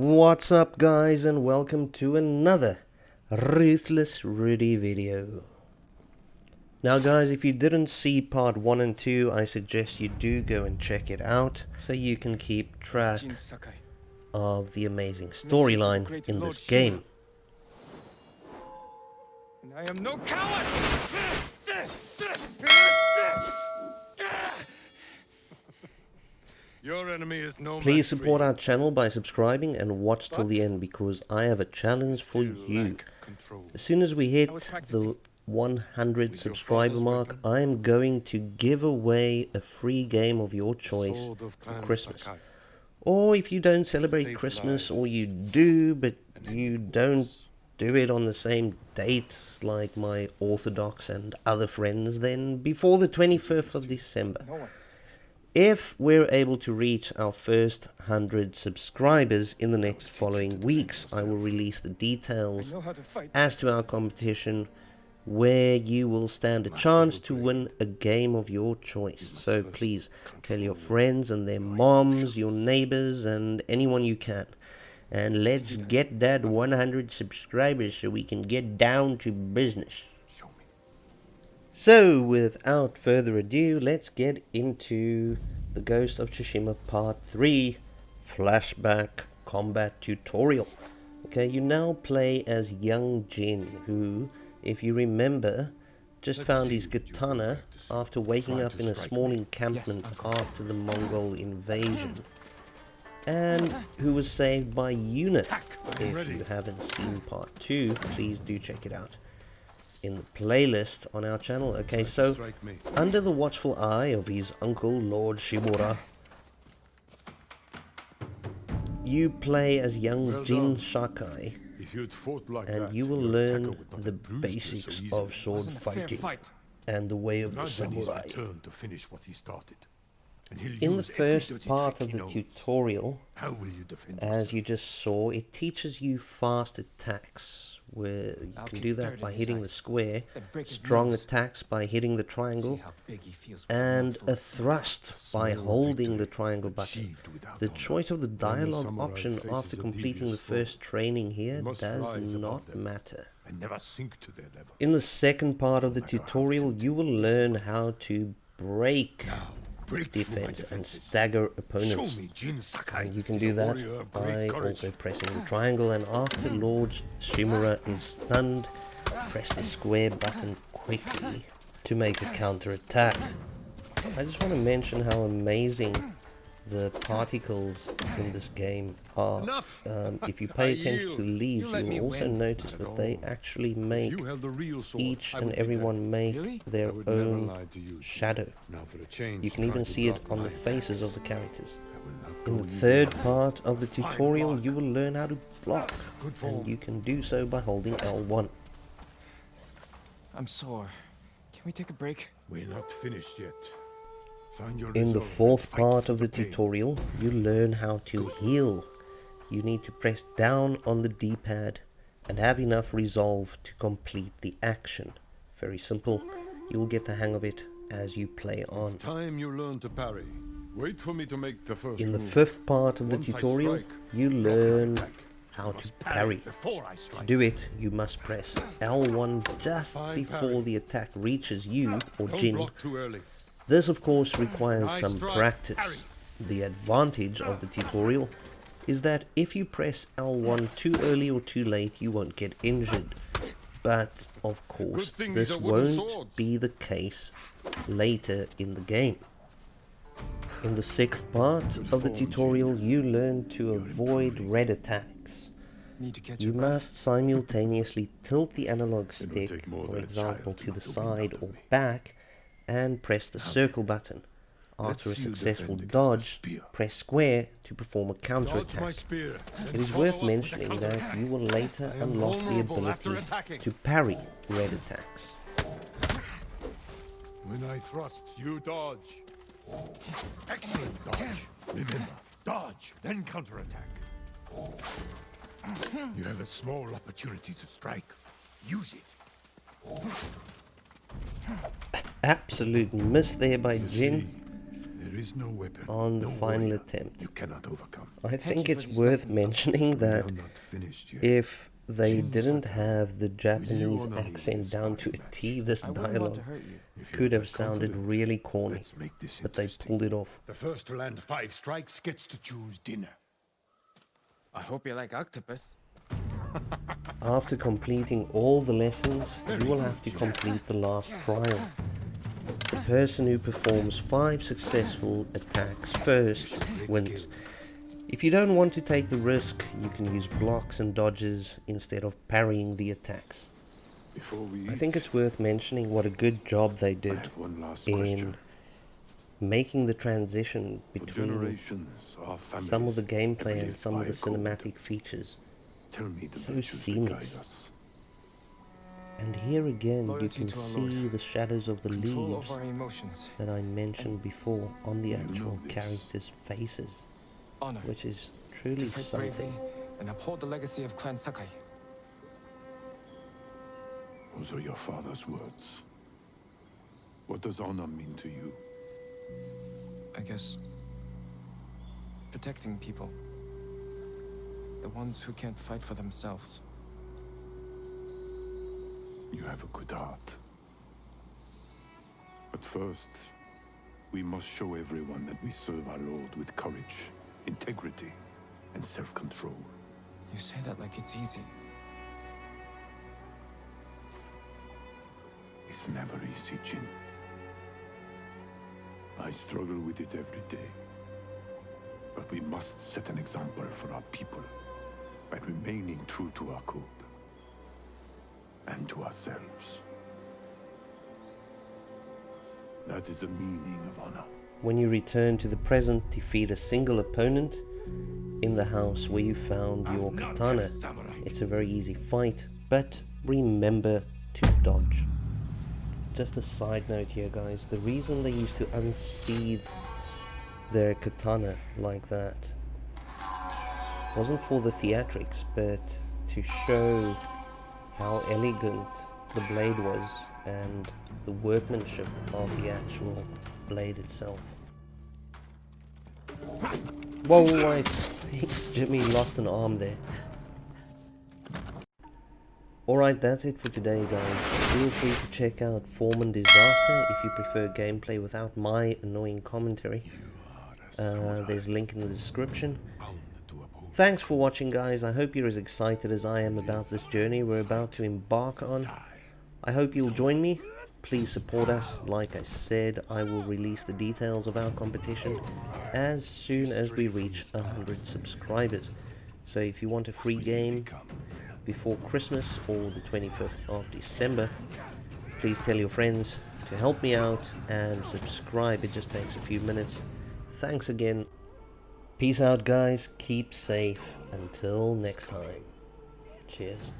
What's up guys, and welcome to another Ruthless Rudi video. Now guys, if you didn't see part 1 and 2, I suggest you do go and check it out so you can keep track of the amazing storyline in this game. And I am no coward! Your enemy is no Please support our channel by subscribing and watch till the end, because I have a challenge for you. As soon as we hit the 100 subscriber mark, I am going to give away a free game of your choice for Christmas. Or if you don't celebrate Christmas, or you do but you don't do it on the same date like my Orthodox and other friends, then before the 25th of December. If we're able to reach our first 100 subscribers in the next following weeks, I will release the details as to our competition, where you will stand a chance to win a game of your choice. So please tell your friends and their moms, your neighbors, and anyone you can. And let's get that 100 subscribers so we can get down to business. So, without further ado, let's get into the Ghost of Tsushima Part 3 Flashback Combat Tutorial. Okay, you now play as young Jin, who, if you remember, just found his katana after waking up in a small encampment after the Mongol invasion, and who was saved by Unit. If you haven't seen Part 2, please do check it out in the playlist on our channel. Okay, so under the watchful eye of his uncle Lord Shimura, you play as young Jin Sakai, and you will learn the basics of sword fighting and the way of the samurai. In the first part of the tutorial, as you just saw, it teaches you fast attacks, where you can do that by hitting the square, strong attacks by hitting the triangle, and a thrust by holding the triangle button. The choice of the dialogue option after completing the first training here does not matter. In the second part of the tutorial, you will learn how to break defense and stagger opponents, and you can do that by also pressing the triangle, and after Lord Shimura is stunned, press the square button quickly to make a counter attack. I just want to mention how amazing the particles in this game are. If you pay attention to the leaves, you will also notice that they actually make each and everyone make their own shadow. You can even see it on the faces of the characters. In the third part of the tutorial, you will learn how to block, and you can do so by holding L1. I'm sore. Can we take a break? We're not finished yet. In the fourth part of the tutorial, you learn how to heal. You need to press down on the D-pad and have enough resolve to complete the action. Very simple. You will get the hang of it as you play on. It's time you learn to parry. Wait for me to make the first In the move. fifth part of the tutorial, you learn how to parry. To do it, you must press L1 just before the attack reaches you or Jin. This of course requires some practice. The advantage of the tutorial is that if you press L1 too early or too late, you won't get injured. But of course, this won't be the case later in the game. In the sixth part of the tutorial, you learn to avoid red attacks. You must simultaneously tilt the analog stick, for example, to the side or back, and press the circle button. After a successful dodge, press square to perform a counter-attack. It is worth mentioning that you will later unlock the ability to parry red attacks. When I thrust, you dodge. Excellent dodge. Remember, dodge, then counterattack. You have a small opportunity to strike. Use it. Absolute miss there by Jin. There is no weapon, on the no final warrior attempt. you cannot overcome. I think you it's for these worth lessons, mentioning We that are not finished yet. if they Shin didn't Sakai, have the Japanese honor me accent this down to a sparring match? T, this I wouldn't want to dialogue hurt you. If you're could have that sounded confident, really corny, let's make this but they interesting. pulled it off. The first to land 5 strikes gets to choose dinner. I hope you like octopus. After completing all the lessons, you will have to complete the last trial. The person who performs 5 successful attacks first wins. If you don't want to take the risk, you can use blocks and dodges instead of parrying the attacks. Before we I think it's worth mentioning what a good job they I did have one last in question. making the transition For between generations, our families some of the have gameplay and lived some of by the a code. cinematic features. Tell me the so virtues that seamless. guide us. And here again you Loyalty can to our see Lord. the shadows of the Control leaves over our emotions. that I mentioned before on the You actual know this. characters' faces, Honor. which is To truly fight bravely something. and uphold the legacy of Clan Sakai. Those are your father's words. What does honor mean to you? I guess protecting people. The ones who can't fight for themselves. You have a good heart. But first, we must show everyone that we serve our Lord with courage, integrity, and self-control. You say that like it's easy. It's never easy, Jin. I struggle with it every day. But we must set an example for our people by remaining true to our code and to ourselves. That is the meaning of honor. When you return to the present, defeat a single opponent in the house where you found your katana. It's a very easy fight, but remember to dodge. Just a side note here, guys, the reason they used to unsheath their katana like that wasn't for the theatrics, but to show how elegant the blade was and the workmanship of the actual blade itself. Whoa, I think Jimmy lost an arm there. Alright, that's it for today, guys. Feel free to check out Foreman Disaster if you prefer gameplay without my annoying commentary. There's a link in the description. Thanks for watching, guys. I hope you're as excited as I am about this journey we're about to embark on. I hope you'll join me. Please support us. Like I said, I will release the details of our competition as soon as we reach 100 subscribers. So if you want a free game before Christmas or the 25th of December, please tell your friends to help me out and subscribe. It just takes a few minutes. Thanks again. Peace out, guys. Keep safe. Until next time. Cheers.